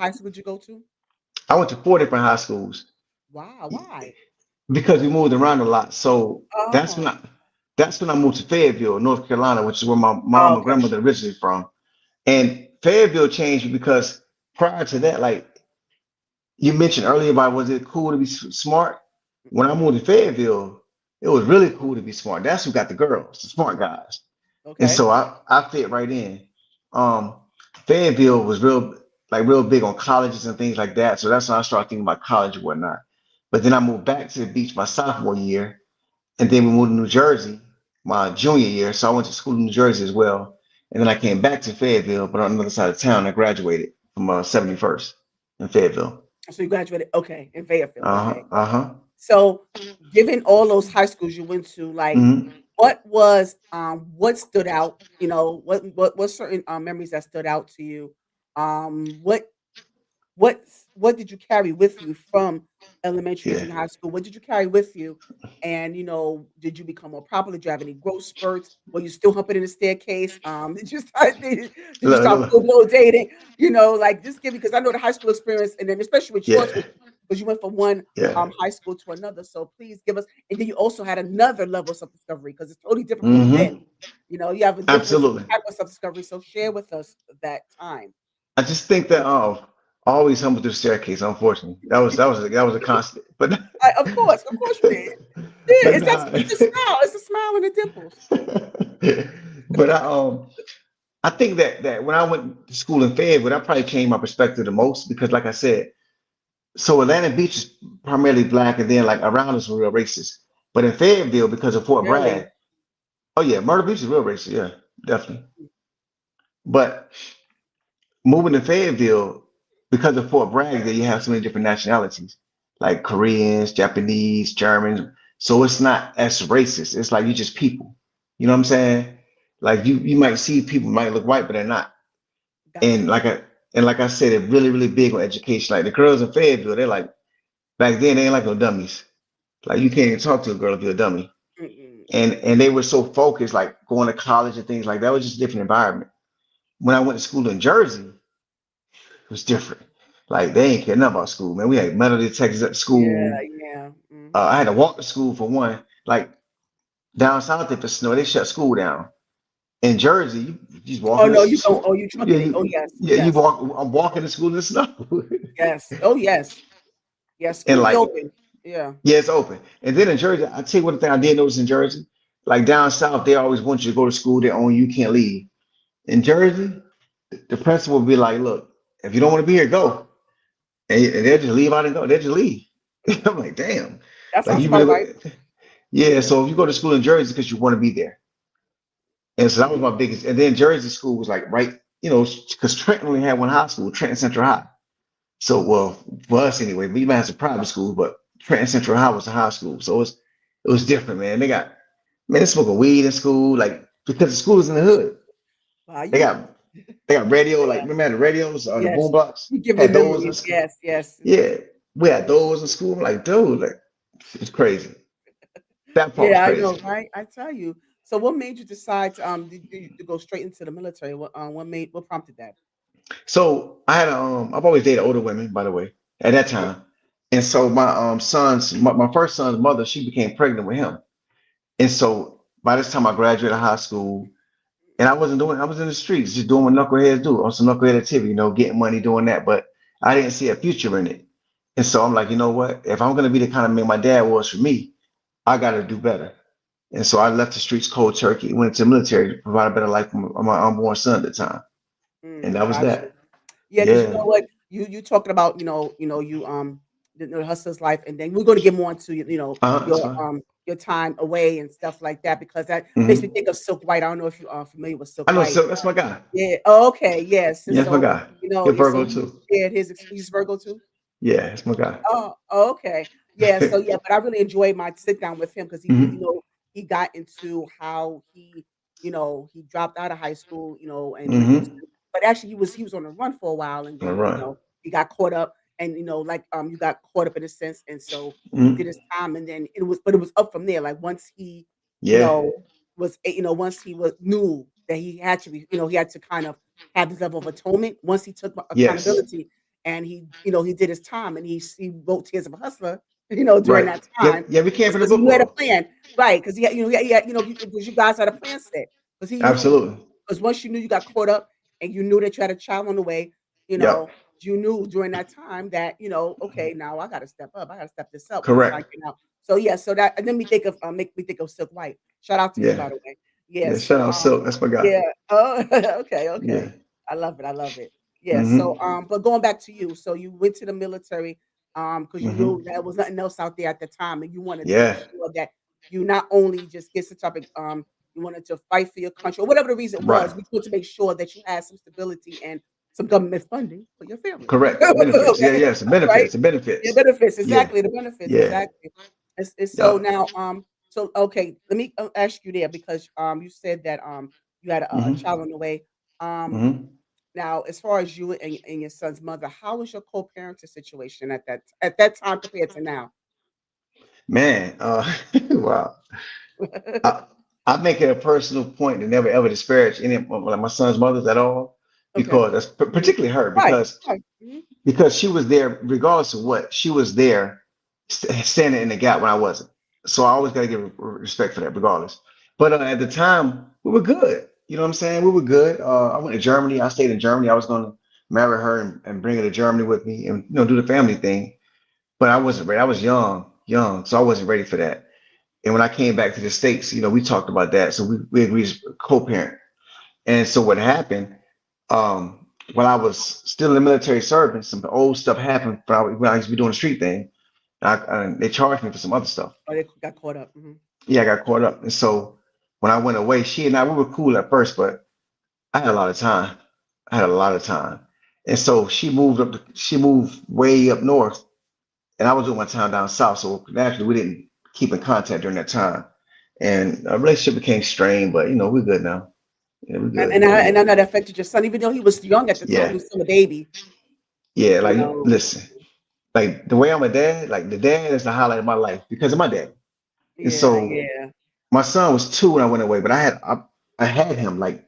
high school did you go to? I went to 4 different high schools Wow, why? because we moved around a lot. So that's when Oh, I that's when I moved to Fayetteville, North Carolina, which is where my oh, mom and okay. grandmother originally from. And Fayetteville changed because prior to that, like you mentioned earlier about was it cool to be smart? When I moved to Fayetteville, it was really cool to be smart. That's who got the girls, the smart guys. And Okay. so I fit right in. Um, Fayetteville was real big on colleges and things like that. So that's when I started thinking about college and whatnot. But then I moved back to the beach my sophomore year, and then we moved to New Jersey my junior year. So I went to school in New Jersey as well. And then I came back to Fayetteville, but on the other side of town, I graduated from 71st in Fayetteville. So you graduated, okay, in Fayetteville. Uh-huh. Okay. Uh-huh. So, given all those high schools you went to, like, Hmm. what stood out? What certain memories that stood out to you? What what did you carry with you from elementary and Yeah. junior high school? What did you carry with you? And did you become more popular? Did you have any growth spurts? Were you still humping in the staircase? Did you Look, start look, full blow dating? Like just give me because I know the high school experience, and then especially with yours, yeah. because you went from one Yeah. high school to another. So please give us, and then you also had another level of self discovery because it's totally different from then. Hmm. You have a different Absolutely. type of self discovery. So share with us that time. I just think that always humble through the staircase. Unfortunately, that was a constant. But Of course you did. Yeah, but it's a smile. It's a smile and the dimples. but I think that when I went to school in Fayetteville, that probably changed my perspective the most because, like I said, so Atlantic Beach is primarily black, and then like around us were real racist. But in Fayetteville, because of Fort Really? Bragg, oh yeah, Myrtle Beach is real racist. Yeah, definitely. But moving to Fayetteville, because of Fort Bragg, there you have so many different nationalities, like Koreans, Japanese, Germans. So it's not as racist. It's like you just people. You know what I'm saying? Like you might see people might look white, but they're not. Got And you. like I said, they're really big on education. Like the girls in Fayetteville, they're like back then they ain't like no dummies. Like you can't even talk to a girl if you're a dummy. Mm-mm. And they were so focused, like going to college and things like that. It was just a different environment. When I went to school in Jersey, it was different. Like they ain't care nothing about school, man. We had metal detectors at Yeah, school. yeah. I had to walk to school for one. Like down south, if it snowed, they shut school down. In Jersey, you just Oh walking no, you to don't. school. Oh, you Yeah, trucking it. Oh yes, yeah, you yes, walk. I'm walking to school in the snow, yes. Oh yes, yes. and School be like open. Yeah. yeah, it's open. And then in Jersey, I tell you one thing I did notice in Jersey, like down south, they always want you to go to school. They own you, can't leave. In Jersey, the principal will be like, "Look, if you don't want to be here, go." And they'll just leave out and go. They'll just leave. I'm like, damn. That Like sounds you about right. really, yeah. So if you go to school in Jersey because you want to be there, and so that was Mhm. my biggest. And then Jersey school was like right, because Trenton only had one high school, Trenton Central High. So well, for us anyway, we might have some private schools, but Trenton Central High was a high school, so it was different, man. They smoking weed in school, like because the school is in the hood. Wow, They you. got they got radio, like Yeah. remember the radios on the boom Yes. blocks? You give me Had those in memories. school. Yes. Yes. Yeah, we had those in school. I'm like, dude, like it's crazy. That part was Yeah, I know, crazy. right? I tell you. So, what made you decide to go straight into the military? What prompted that? So I've always dated older women, by the way, at that Okay. time. And so my first son's mother, she became pregnant with him. And so by this time I graduated high school and I was in the streets just doing what knuckleheads do on some knucklehead activity, getting money doing that. But I didn't see a future in it. And so I'm like, you know what? If I'm gonna be the kind of man my dad was for me, I gotta do better. And so I left the streets cold turkey, went into the military to provide a better life for my unborn son at the time. And that was Got you. that. Yeah, because you Yeah. know what you talking about, you the hustler's life, and then we're going to get more into That's fine. your time away and stuff like that because that makes me Hmm. think of Silk White. I don't know if you are familiar with Silk I know White. Silk. That's my guy. Yeah. Oh, okay. Yes. And Yeah, that's my so guy. You're yeah, so Virgo he too. shared he's Virgo too. Yeah, that's my guy. Oh, okay. Yeah. So yeah, but I really enjoyed my sit down with him because Hmm. he got into how he dropped out of high school, and went into, Hmm. but actually he was on the run for a while, and All then right. he got caught up, and like you got caught up in a sense, and so he did Hmm. his time, and then it was up from there. Like once he, you Yeah. know, once he was knew that he had to be, he had to kind of have this level of atonement. Once he took Yes. accountability, and he did his time, and he wrote Tears of a Hustler, during Right. that Yeah. time, Yeah. We came from the because he book knew he had a world. plan, right? Because because you guys had a plan set, because he knew, Absolutely. because once you knew you got caught up and you knew that you had a child on the way, you Yep. know, you knew during that time that, okay, now I gotta step up. I gotta step this up once I Correct. get out. So yeah, so that, and then we think of make me think of Silk White. Shout out to him, Yeah. by the way. Yeah, Yeah. Shout so out Silk. That's my guy. yeah. Oh, okay, Yeah. okay. I love it. I love it. Yeah. So Mm-hmm. but going back to you, so you went to the military because you knew Mm-hmm. that was nothing else out there at the time, and you wanted to make Yeah. sure that you not only just get some type of you wanted to fight for your country or whatever the reason Right. was, but you wanted to make sure that you had some stability and some government funding for your family. Correct. Benefits. Yeah. Okay, Yes. Benefits. right? The Yeah, benefits. benefits, Yeah. exactly, the benefits, Yeah. exactly. It's so Yep. now, so okay, let me ask you there because you said that you had a Mm-hmm. child on the way. Um, Mm-hmm. Now, as far as you and your son's mother, how was your co-parenting situation at that time compared to now? Man. Wow. I, I make it a personal point to never ever disparage any of my son's mothers at all, Okay. because that's Mhm. particularly her, Right. because Right. Mhm. she was there regardless of what, she was there standing in the gap when I wasn't. So I always got to give respect for that regardless. But at the time we were good, you know what I'm saying, we were good. I went to Germany, I stayed in Germany. I was going to marry her and bring her to Germany with me and do the family thing, but I wasn't ready. I was young, so I wasn't ready for that. And when I came back to the States, we talked about that. So we agreed to co-parent. And so what happened, when I was still in the military serving, some old stuff happened when I used to be doing the street thing. They charged me for some other stuff. Oh, they got caught up. Mhm. Yeah, I got caught up. And so when I went away, she and I, we were cool at first, but I had a lot of time. I had a lot of time. And so she moved way up north, and I was doing my time down south. So naturally, we didn't keep in contact during that time. And our relationship became strained, but we're good now. Yeah, we're And good. and I We're and I good. know that affected your son, even though he was young at the time. He Yeah. was still a baby. Yeah. You Like, know. listen, like the way I'm a dad, like the dad is the highlight of my life because of my dad. And Yeah. so Yeah. my son was 2 when I went away, but I had him like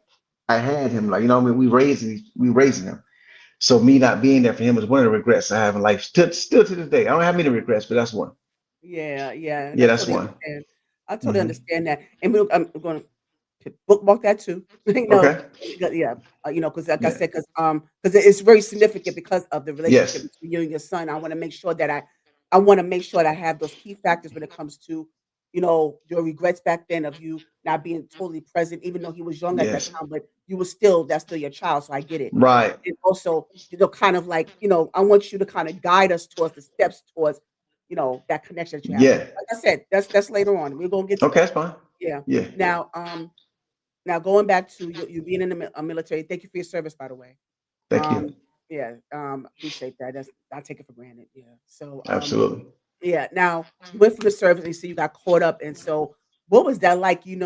I had him like what I mean, we raising him. So me not being there for him was one of the regrets I have in life. Still to this day, I don't have many regrets, but that's one. Yeah. Yeah. And Yeah, I that's totally one. understand. I totally Hmm. understand that. And I'm going to bookmark that too. Okay. Yeah, because like I Yeah. said, because it's very significant because of the relationship Yes. between you and your son. I want to make sure that I have those key factors when it comes to, your regrets back then of you not being totally present, even though he was young at that Yes. time, but that's still your child. So I get it. Right. And also, kind of like, I want you to kind of guide us towards the steps towards, that connection that you have. But Yeah. like I said, that's later on. We're gonna get to Okay, that. that's fine. Yeah. Yeah. Now, now going back to you being in the military, thank you for your service, by the way. Thank you. Um, yeah, appreciate that. I take it for granted. Yeah. So, Absolutely. yeah. Now you went from the service and you see you got caught up, and so what was that like? You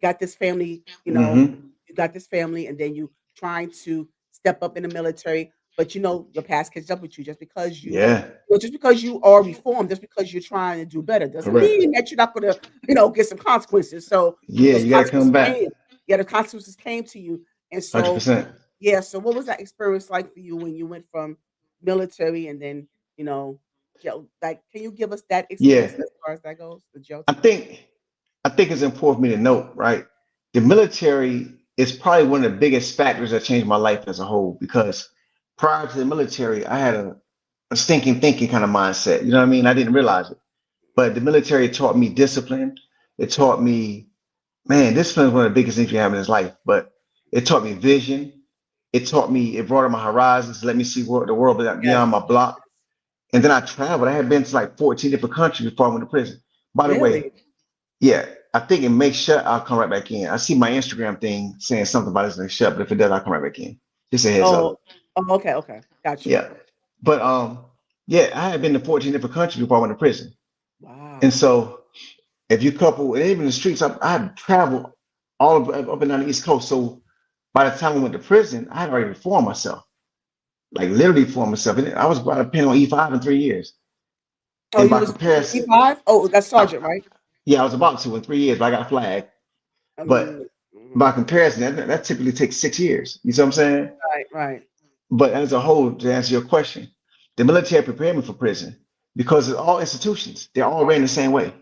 got this family. Hmm. You got this family, and then you trying to step up in the military, but your past catches up with you just because Yeah. just because you are reformed, just because you're trying to do better, doesn't Correct. mean that you're not gonna, get some consequences. So Yeah, those you got to come consequences back. came. Yeah, the consequences came to you, and so 100%. yeah. So what was that experience like for you when you went from military and then jail? Like, can you give us that Yeah. experience as far as that goes, the jail I time? think I think it's important for me to note, right? The military is probably one of the biggest factors that changed my life as a whole, because prior to the military, I had a stinking thinking kind of mindset. You know what I mean? I didn't realize it. But the military taught me discipline. It taught me, man, discipline is one of the biggest things you have in this life. But it taught me vision. It broadened my horizons, let me see the world Yes. beyond my block. And then I traveled. I had been to like 14 different countries before I went to prison. By the way, Really? yeah, I think it may shut. I'll come right back in. I see my Instagram thing saying something about it's gonna shut, but if it does, I'll come right back in. Just a heads Oh, up. oh, okay, okay, got you. Yeah. But yeah, I had been to 14 different countries before I went to prison. And Wow. so if you couple, and even the streets, I had traveled up and down the East Coast. So by the time I went to prison, I had already reformed myself, like literally formed myself. And I was about to pen on E5 in 3 years. Oh, And you by was comparison, E5? Oh, that's I, sergeant, right? yeah, I was about to in 3 years, but I got flagged. But Um, by comparison, that typically takes 6 years. You see what I'm saying? Right, right. But as a whole, to answer your question, the military prepared me for prison because it's all institutions. They're all ran the same way.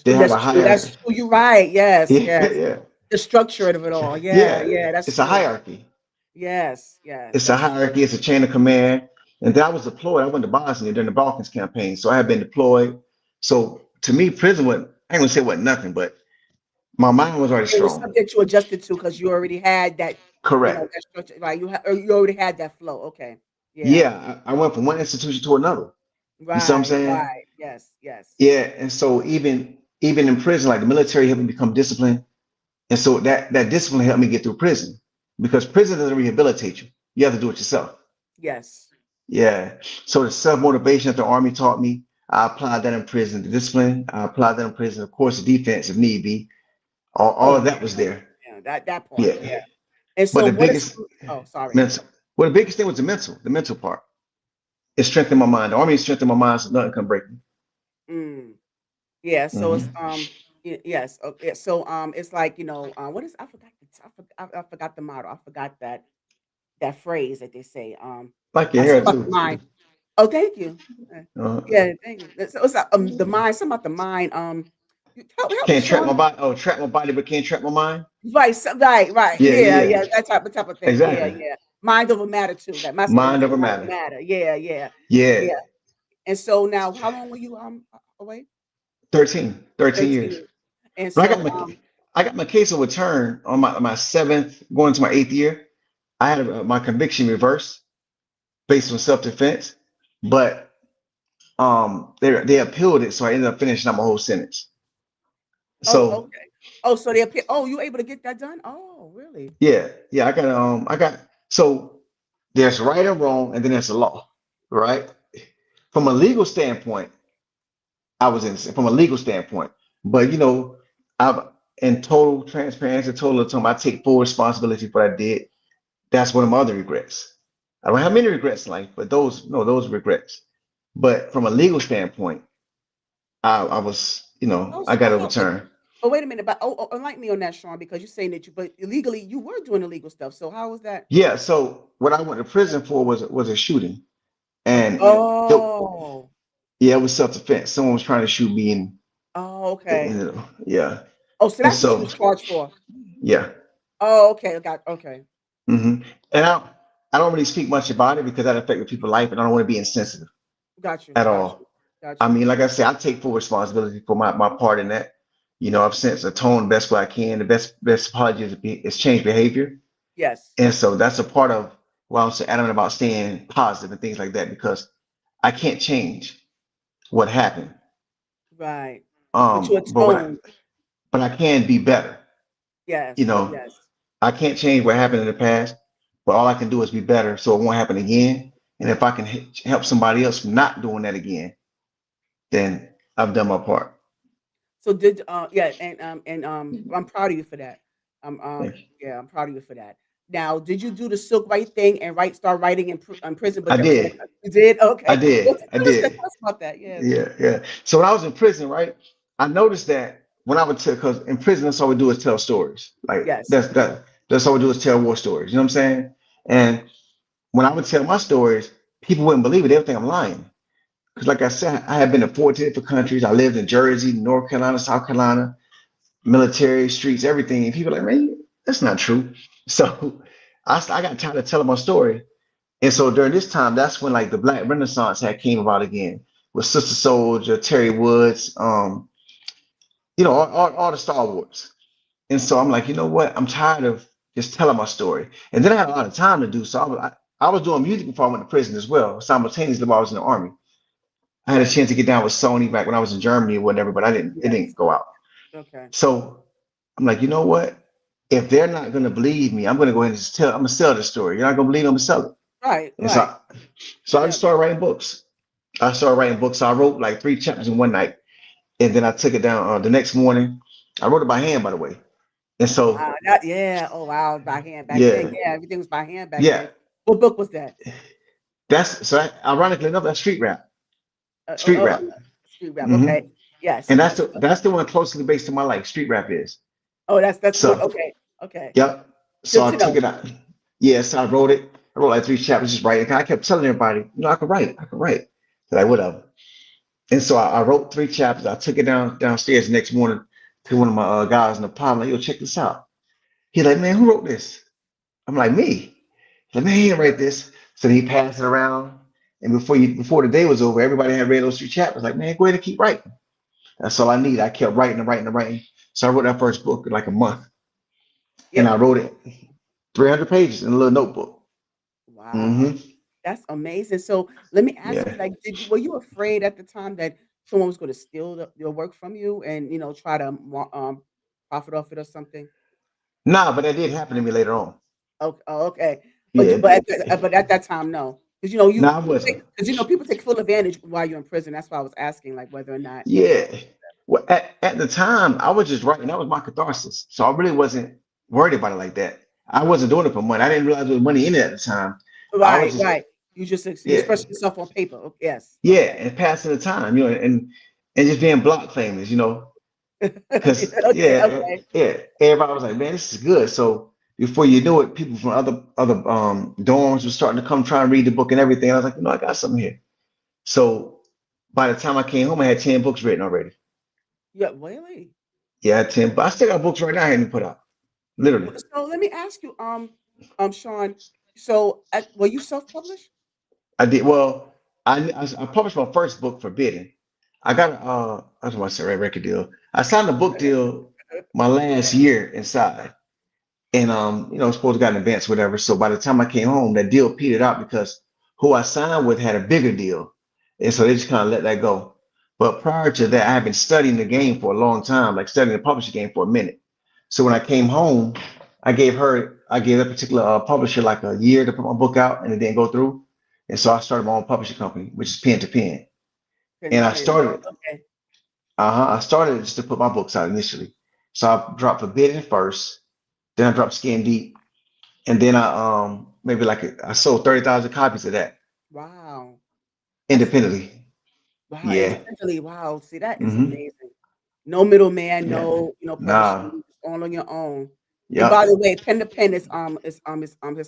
They have That's a true. That's hierarchy. true. You're right. Yes, Yeah, yes. yeah, The structure of it all. Yeah, yeah. yeah. That's It's a true. hierarchy. Yes, yes. It's a That's true. hierarchy. It's a chain of command. And then I was deployed. I went to Bosnia during the Balkans campaign, so I had been deployed. So to me, prison wasn't. I ain't gonna say it wasn't nothing, but my mind was already It was strong. something you adjusted to because you already had that, Correct. that structure. Right. You already had that flow. Okay. Yeah. Yeah, I went from one institution to another. You see what I'm Right. saying? Right. Yes. Yes. Yeah, and so even in prison, like the military helped me become disciplined, and so that discipline helped me get through prison because prison doesn't rehabilitate you. You have to do it yourself. Yes. Yeah. So the self motivation that the army taught me, I applied that in prison. The discipline, I applied that in prison. Of course, the defense if need be. All Oh of yeah. that was there. Yeah. That part. Yeah. Yeah. And But so the what is? biggest Oh, sorry. mental, well, the biggest thing was the mental part. It strengthened my mind. The army strengthened my mind, so nothing can break me. Mm. Yeah. So it's Hmm. yes. Okay. So it's like what is I forgot I forgot the motto. I forgot that phrase that they say. Like your hair Something about the too. mind. Oh, thank you. Uh, Yeah, thank you. So it's the mind. Something about the mind. Help me, can't trap Sean. my body. Oh, trap my body, but can't trap my mind. Right, right, right. Yeah, Yeah, yeah, yeah. That type of thing. Yeah, exactly. yeah. Mind over matter too. That's what it is. Mind over Mind over matter. matter. Yeah, yeah, Yeah, yeah. And so now, how long were you away? 13 13 years. years. And But so I got my case overturned on my seventh, going into my eighth year. I had my conviction reversed based on self defense, but they appealed it, so I ended up finishing up my whole sentence. oh, So okay. Oh, so they appear. Oh, you able to get that done? Oh, really? yeah, I got so there's right and wrong, and then there's the law, right? From a legal standpoint, I was innocent from a legal standpoint, but I'm in total transparency, total autonomy. I take full responsibility for what I did. That's one of my other regrets. I don't have many regrets in life, but those no, those regrets. But from a legal standpoint, I was, Oh, I so got hold on. overturned. But wait a minute. But enlighten me on that, Sean, because you're saying that but illegally you were doing illegal stuff. So how was that? Yeah, so what I went to prison for was a shooting, and it, Oh. yeah, it was self-defense. Someone was trying to shoot me, and Oh, okay. yeah, Oh, so and that's what you so was charged for. yeah, Oh, okay. I got okay. and I don't really speak much about it because that affected people's life, and I don't want to be insensitive Got you. at Got you. all. Got I you. mean, like I said, I take full responsibility for my part in that. I've since atoned the best way I can. The best apology is change behavior. Yes. And so that's a part of why I'm so adamant about staying positive and things like that because I can't change what happened. Right. But you But atoned. but I can be better. You Yes. know, Yes. I can't change what happened in the past, but all I can do is be better so it won't happen again. And if I can help somebody else from not doing that again, then I've done my part. So did yeah, and I'm proud of you for that. Thank you. Yeah, I'm proud of you for that. Now, did you do the silk right thing and start writing in prison? But I that was like did. you did I okay. Well, did. I tell us that. did. Tell us about that. Yeah. Yeah, yeah. So when I was in prison, right, I noticed that when I would tell, because in prison, that's all we do is tell stories. Like Yes. that's all we do is tell war stories. You know what I'm saying? And when I would tell my stories, people wouldn't believe it. They would think I'm lying. Because like I said, I had been to 14 different countries. I lived in Jersey, North Carolina, South Carolina, military streets, everything. And people are like, man, that's not true. So I got tired of telling my story. And so during this time, that's when like the Black Renaissance had came about again with Sister Soldier, Terry Woods, all the Star Wars. And so I'm like, you know what? I'm tired of just telling my story. And then I had a lot of time to do. So I was doing music before I went to prison as well, simultaneously while I was in the army. I had a chance to get down with Sony back when I was in Germany or whatever, but it Yes. didn't go out. Okay. So I'm like, you know what? If they're not gonna believe me, I'm gonna go ahead and just tell. I'm gonna sell the story. You're not gonna believe me, I'm gonna sell it. Right. And Right. so I Yeah. just started writing books. I started writing books. I wrote like 3 chapters in one night, and then I took it down the next morning. I wrote it by hand, by the way. And so Wow. That yeah. Oh wow. By hand back then. yeah, Yeah. Everything was by hand back yeah. then. What book was that? That's so. Ironically enough, that's street rap. Street rap. Street rap. Hmm. Okay. Yes. And Yes. that's the one closely based to my life. Street rap is. Oh, that's the one. So Okay. Okay. Yep. So Good I to took know. it out. Yes, I wrote it. I wrote like three chapters just writing. I kept telling everybody, I can write. I can write. Like whatever. And so I wrote three chapters. I took it downstairs the next morning to one of my guys in the pod. I'm like, yo, check this out. He's like, man, who wrote this? I'm like, me. He's like, man, he didn't write this. So he passed it around. And before the day was over, everybody had read those three chapters. Like, man, go ahead and keep writing. That's all I need. I kept writing and writing and writing. So I wrote that first book in like a month. And I Yep. wrote it 300 pages in a little notebook. Wow. Hmm. That's amazing. So let me ask Yeah. you, like, were you afraid at the time that someone was going to steal your work from you and try to profit off it or something? Nah, but that did happen to me later on. Okay, oh, okay. But Yeah. but at that time, no, because you No, I wasn't. because people take full advantage while you're in prison. That's why I was asking, like, whether or not Yeah. Well, at the time, I was just writing. That was my catharsis. So I really wasn't worried about it like that. I wasn't doing it for money. I didn't realize there was money in it at the time. I was Right, just, right. You just you yeah, express yourself on paper. Yes. yeah, Okay. and passing the time, and just being block famous, because Okay. Okay. yeah, everybody was like, man, this is good. So before you knew it, people from other dorms were starting to come try and read the book and everything. I was like, I got something here. So by the time I came home, I had 10 books written already. Yeah. Really. Yeah, I had 10, but I still got books right now I hadn't put out. Literally. So let me ask you, Sean. So were you self-published? I did well. I published my first book, Forbidden. I got I was about to say record deal. I signed a book deal my last year inside. And supposed to got an advance, whatever. So by the time I came home, that deal petered out because who I signed with had a bigger deal. And so they just kind of let that go. But prior to that, I had been studying the game for a long time, like studying the publishing game for a minute. So when I came home, I gave that particular publisher like a year to put my book out, and it didn't go through. And so I started my own publishing company, which is pen to pen. Pen to And pen. Oh, okay. I started just to put my books out initially. So I dropped Forbidden first, then I dropped Skin Deep, and then I sold 30,000 copies of that Wow. That's independently. wow. Yeah. Independently. Wow. See, that is Hmm. amazing. No middleman, Yeah. no, publishing, Nah. just all on your own. And by Yep. the way, Pen to Pen his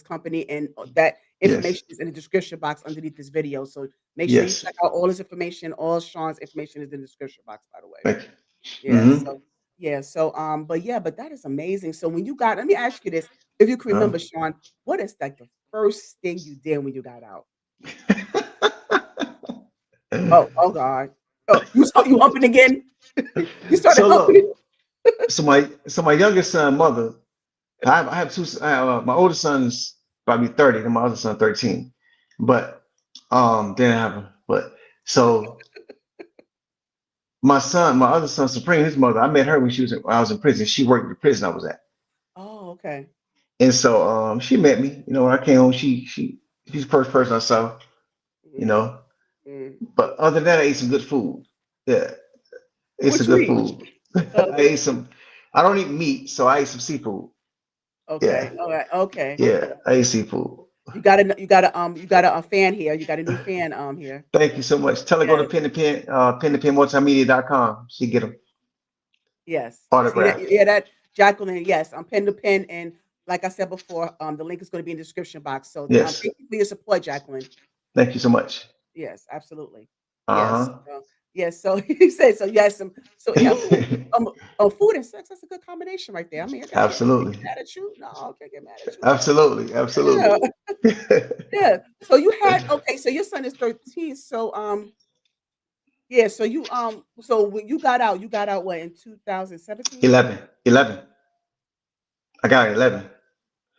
company, and that Yes. information is in the description box underneath this video. So make sure you Yes. check out all his information. All Sean's information is in the description box, by the way. Thank you. Yeah. Hmm. But that is amazing. So when you got, let me ask you this, if you can Uh, remember, Sean, what is like the first thing you did when you got out? Oh God. Oh, you humping again? You started so humping. look, so my youngest son, mother, I have two. My oldest son's probably 30, and my other son 13. But then I have, but so my other son, Supreme, his mother, I met her when I was in prison. She worked at the prison I was at. Oh, okay. And so she met me. When I came home, she's the first person I saw. You Mhm, know, mm. but other than that, I ate some good food. Yeah, ate What some you good eat? food. I Okay. ate some. I don't eat meat, so I ate some seafood. Yeah, Okay. All right. Okay. yeah, I ate seafood. You got a fan here. You got a new fan here. Thank you so much. Tell her go to Yes. pen to penmultimedia.com. She get them Yes. See that? autographed. Yeah, that Jacqueline. Yes, I'm pen to pen, and like I said before, the link is going to be in the description box. So Yes, thank you for your support, Jacqueline. thank you so much. Yes, absolutely. Yes. Uh Yes. So he said so. Yes. So yeah, food. huh. Um. Food and sex. That's a good combination right there. I mean, I can't get Absolutely, mad at you. No, I can't get mad at you there. absolutely, Yeah. absolutely. Yeah. So you had okay. So your son is 13. So yeah. So when you got out what in 2017? 11, 11. I got 11.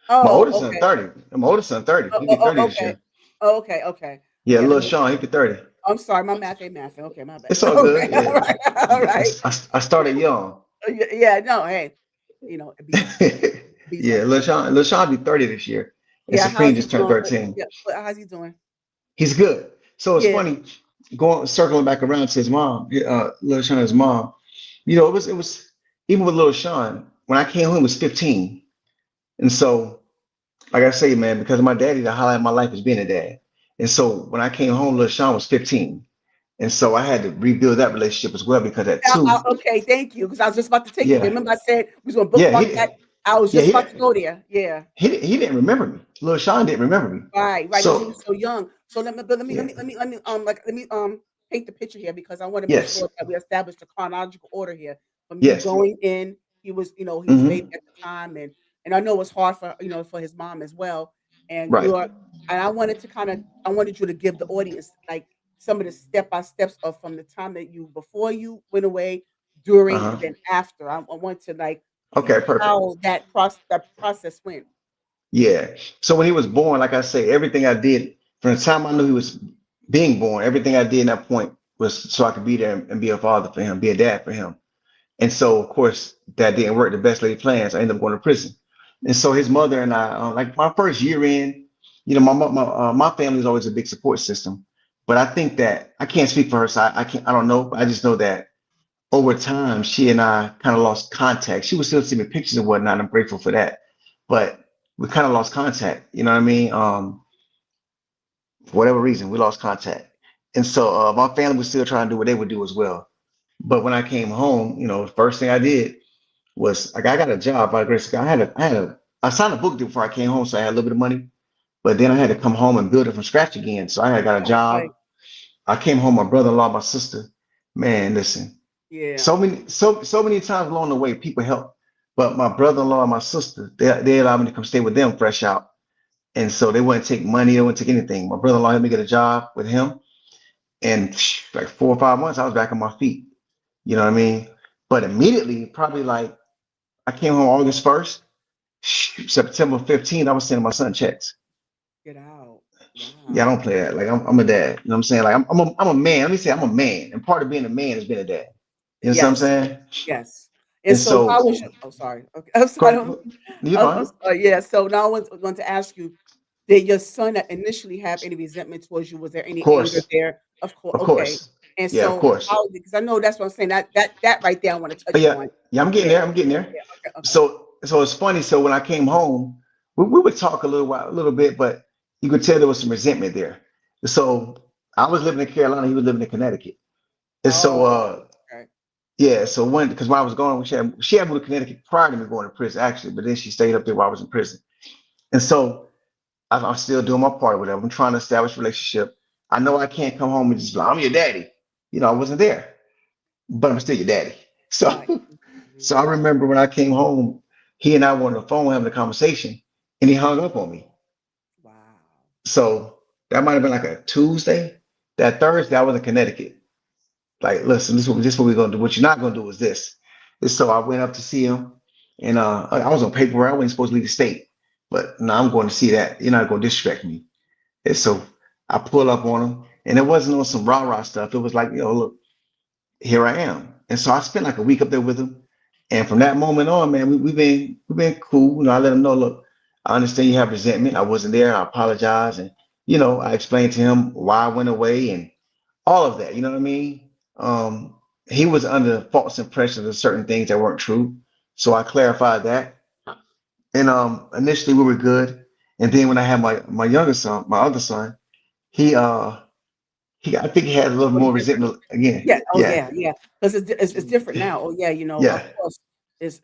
My Oh, oldest son okay. 30. My oldest son 30. He'll be 30 this Okay. year. Oh, okay. Okay. Yeah, Yeah. Let little me. Sean, he'll be 30. I'm sorry. My math ain't math. Okay. My bad. It's all Okay. good. All right. All Yeah. right. I started young. Yeah. No. Hey. It beats all. Beats Yeah, all. little Sean be 30 this year. And Yeah. Supreme How's he just turned doing? 13. Yeah. How's he doing? He's good. So it's Yeah. funny, circling back around to his mom, little Sean's mom. It was even with little Sean, when I came home, he was 15. And so, like I say, man, because of my daddy, the highlight of my life is being a dad. And so when I came home, little Sean was 15. And so I had to rebuild that relationship as well because at Now, two, okay. Thank you. Because I was just about to take you there. yeah, Remember, I said we was gonna yeah, bookmark that. I was Yeah, just about to go there. Yeah. he didn't remember me. Little Sean didn't remember me. Right, right, because he So was so young. So yeah, let me paint the picture here because I want to make yes, sure that we establish the chronological order here. From you yes, going in, he was a baby hmm at the time, and I know it's hard for for his mom as well. And right, you're and I wanted you to give the audience like some of the step by steps of from the time that you before you went away, uh during, huh. and then after. I want to like Okay, hear perfect. how that process went. Yeah. So when he was born, like I say, everything I did from the time I knew he was being born, everything I did in that point was so I could be there and be a father for him, be a dad for him. And so, of course, that didn't work the best laid plans. I ended up going to prison. And so his mother and I, like my first year in, my family is always a big support system. But I think that I can't speak for her, so I can't. I don't know. I just know that over time, she and I kind of lost contact. She would still send me pictures and whatnot. I'm grateful for that, but we kind of lost contact. You know what I mean? For whatever reason, we lost contact. And so my family was still trying to do what they would do as well. But when I came home, the first thing I did was like I got a job by the grace of God. I signed a book deal before I came home, so I had a little bit of money. But then I had to come home and build it from scratch again. So I had got a Right, right. job. I came home, my brother-in-law, my sister. Man, listen, Yeah. so many times along the way, people help. But my brother-in-law and my sister, they allowed me to come stay with them fresh out. And so they wouldn't take money, they wouldn't take anything. My brother-in-law helped me get a job with him. And like 4 or 5 months, I was back on my feet. You know what I mean? But immediately, probably like I came home August 1st. September 15th, I was sending my son checks. Get out. Yeah, I Wow. don't play that. Like I'm a dad. You know what I'm saying? Like I'm a man. Let me say I'm a man. And part of being a man is being a dad. You know what I'm Yes. saying? Yes. And And so so how was your oh, sorry. Okay. I'm go sorry. ahead. You're I'm fine. sorry. Yeah. So now I want to ask you, did your son initially have any resentment towards you? Was there Of any anger course. there? Of course. Of Okay. course. And Yeah, of so course. how because I know that's what I'm saying. That right there I want to touch Yeah, on. yeah, I'm getting Yeah. there. I'm getting there. Yeah. Okay. Okay. So it's funny. So when I came home, we would talk a little bit, but you could tell there was some resentment there. So I was living in Carolina, he was living in Connecticut. And so Oh, okay. yeah, so because when I was going, she had moved to Connecticut prior to me going to prison, actually, but then she stayed up there while I was in prison. And so I'm still doing my part with her. I'm trying to establish a relationship. I know I can't come home and just be like, I'm your daddy. I wasn't there, but I'm still your daddy. So Right. Mhm. so I remember when I came home, he and I were on the phone having a conversation, and he hung up on me. Wow. So that might have been like a Tuesday. That Thursday, I was in Connecticut. Like, listen, this is what we're gonna do. What you're not gonna do is this. And so I went up to see him, and I was on paperwork. I wasn't supposed to leave the state, but no, I'm going to see that. You're not gonna disrespect me. And so I pull up on him, and it wasn't on some rah rah stuff. It was like, look, here I am. And so I spent like a week up there with him. And from that moment on, man, we've been cool. I let him know, look, I understand you have resentment. I wasn't there. I apologize. And I explained to him why I went away and all of that. You know what I mean? He was under false impressions of certain things that weren't true. So I clarified that. And initially we were good. And then when I had my younger son, my other son, he I think he had a A little little more different. resentment again. Yeah. Oh, Yeah. yeah, yeah. Because it's different now. Oh, yeah, Yeah. of course, Yeah. it's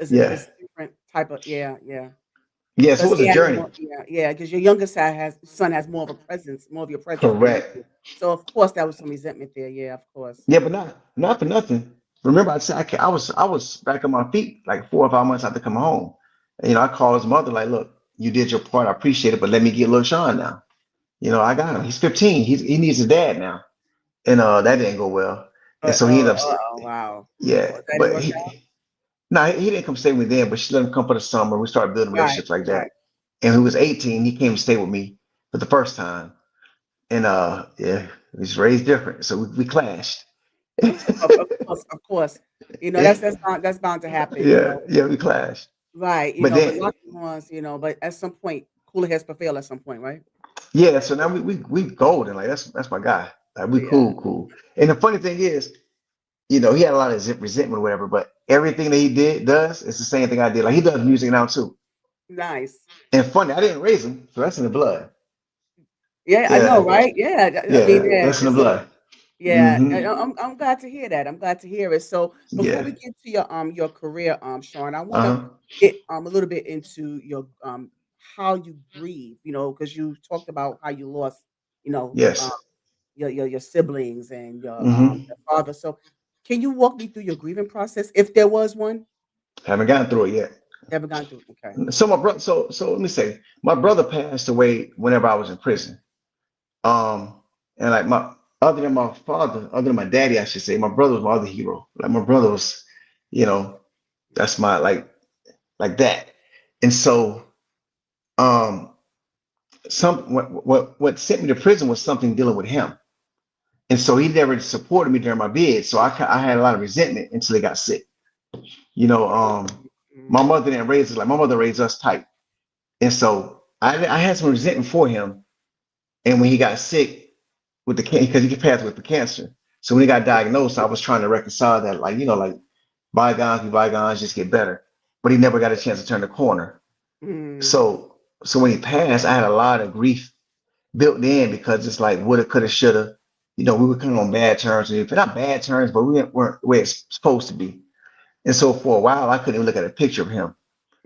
a different type of yeah, yeah. Yeah. So it Because was he a had journey. more yeah, yeah. Because your younger son has more of a presence, more of your presence than you Correct. do. So, of course, that was some resentment there. Yeah, of course. Yeah, but not for nothing. Remember, I said I was back on my feet like 4 or 5 months after coming home. And, I called his mother like, look, you did your part. I appreciate it, but let me get little Sean now. I got him. He's 15. He needs his dad now, and that didn't go well. And so he ended up, Wow. yeah. Oh, that didn't But work out? he didn't come stay with me then. But she let him come for the summer. We started building Right, relationships like right. that. And when he was 18, he came to stay with me for the first time. And yeah, he was raised different, so we clashed. Of course, of course. That's bound to happen, Yeah, yeah, we clashed. Right, But but then, lots of ones, but at some point, cooler heads prevail at some point, right? yeah, so now we golden. Like that's my guy. Like we Yeah. cool. And the funny thing is, he had a lot of resentment or whatever, but everything that he does is the same thing I did. Like he does music now too. Nice. And funny, I didn't raise him, so that's in the blood. Yeah, I know, Yeah, right? Yeah, I mean, yeah, yeah, that's in the blood. Yeah, and Mm-hmm. I'm glad to hear that. I'm glad to hear it. So before Yeah. we get to your career, Sean, I want to Uh-huh. get a little bit into your how you grieve. Because you talked about how you lost, you know, um, Yes. your siblings and Mm-hmm. your father. So can you walk me through your grieving process if there was one? Haven't gotten through it yet. Never gone through. Okay. So my brother, so let me say, my brother passed away whenever I was in prison. Um, and like my other than my father, other than my daddy, I should say, my brother was my other hero. Like my brother was, you know, that's my like that. And so, um, what sent me to prison was something dealing with him. And so he never supported me during my bid. So I had a lot of resentment until he got sick. You know, my Mm, mother didn't raise us like my mother raised us tight. And so I had some resentment for him. And when he got sick with the because he passed with the cancer. So when he got diagnosed, I was trying to reconcile that, like, like bygones be bygones, just get better. But he never got a chance to turn the corner. mm, So when he passed, I had a lot of grief built in because it's like woulda, coulda, shoulda. We were kind of on bad terms, not bad terms, but we weren't where it's supposed to be. And so for a while, I couldn't even look at a picture of him.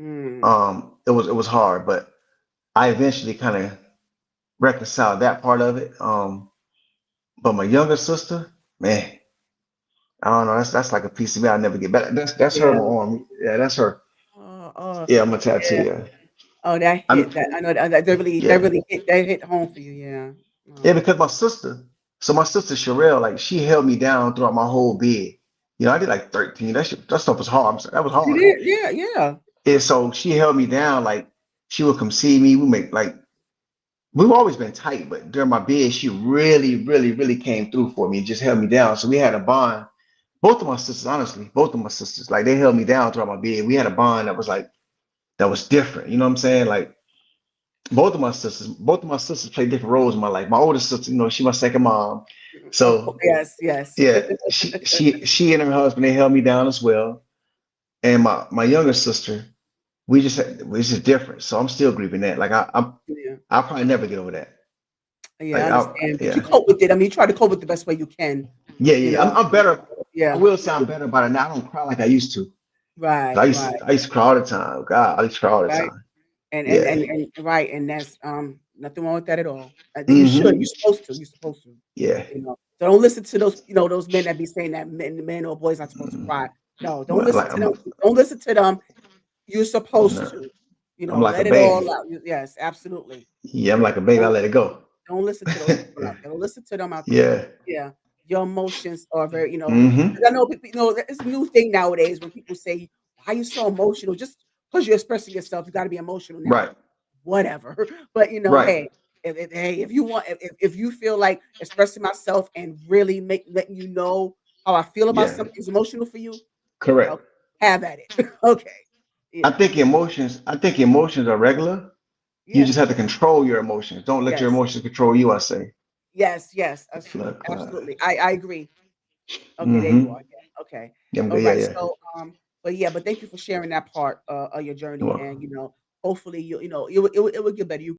mm. It was hard, but I eventually kind of reconciled that part of it. But my younger sister, man, I don't know. That's like a piece of me I'll never get back. That's her on Yeah. my arm. Yeah, that's her. Oh, Yeah, I'm a tattoo. yeah. Yeah, Oh, that hit. I'm. That I know that Yeah, really hit home for you. Yeah. yeah, Oh. because my sister. So my sister Sherelle, like she held me down throughout my whole bid. I did like 13. That stuff was hard. That was You hard. did? Yeah, yeah. And so she held me down. Like she would come see me. We've always been tight, but during my bid, she really, really, really came through for me and just held me down. So we had a bond. Both of my sisters, honestly, both of my sisters, like they held me down throughout my bid. We had a bond that was different. You know what I'm saying? Like both of my sisters played different roles in my life. My oldest sister, she my second mom. Of course. So Yes, yes. yeah, she and her husband they held me down as well. And my younger sister, we're just different. So I'm still grieving that. Like Yeah. I'll probably never get over that. Yeah, I Like understand. But you yeah. cope with it. I mean, you try to cope with the best way you can. Yeah, You yeah. know. I'm better. I Yeah. will say I'm better about it now. I don't cry like I used to. Right. Right. I used to cry all the time. God, I used to cry all the Right. time. And and Yeah. and and right. And that's nothing wrong with that at all. You should. You're Hmm. supposed to. You're supposed to. Yeah. So don't listen to those. Those men that be saying that men or boys not supposed to Mm. cry. No, don't Well, listen like to them. Don't listen to them. You're supposed no, to. I'm like a Let it all baby. out. Yes, absolutely. Yeah, I'm like a baby. I Don't let it go. don't listen to those people out there. Don't listen to them out there. Yeah. Yeah, your emotions are very. Hmm. 'Cause I know people. It's a new thing nowadays when people say, "Why are you so emotional?" Just because you're expressing yourself, you got to be emotional now. Right. Whatever. But Right. hey, if you want, if you feel like expressing myself and really letting you know how I feel about Yeah. something is emotional for you, Correct. okay, have at it. Okay. Yeah. I think emotions are regular. You Yeah. just have to control your emotions. Don't let your Yes. emotions control you, I say. Yes. Yes. Flood cloud. Absolutely. I agree. Okay, there you are. Hmm. Yeah. Okay. Yeah, I'm All good. Yeah, right. yeah. But yeah, but thank you for sharing that part of your You're journey, and welcome. hopefully it will get better. You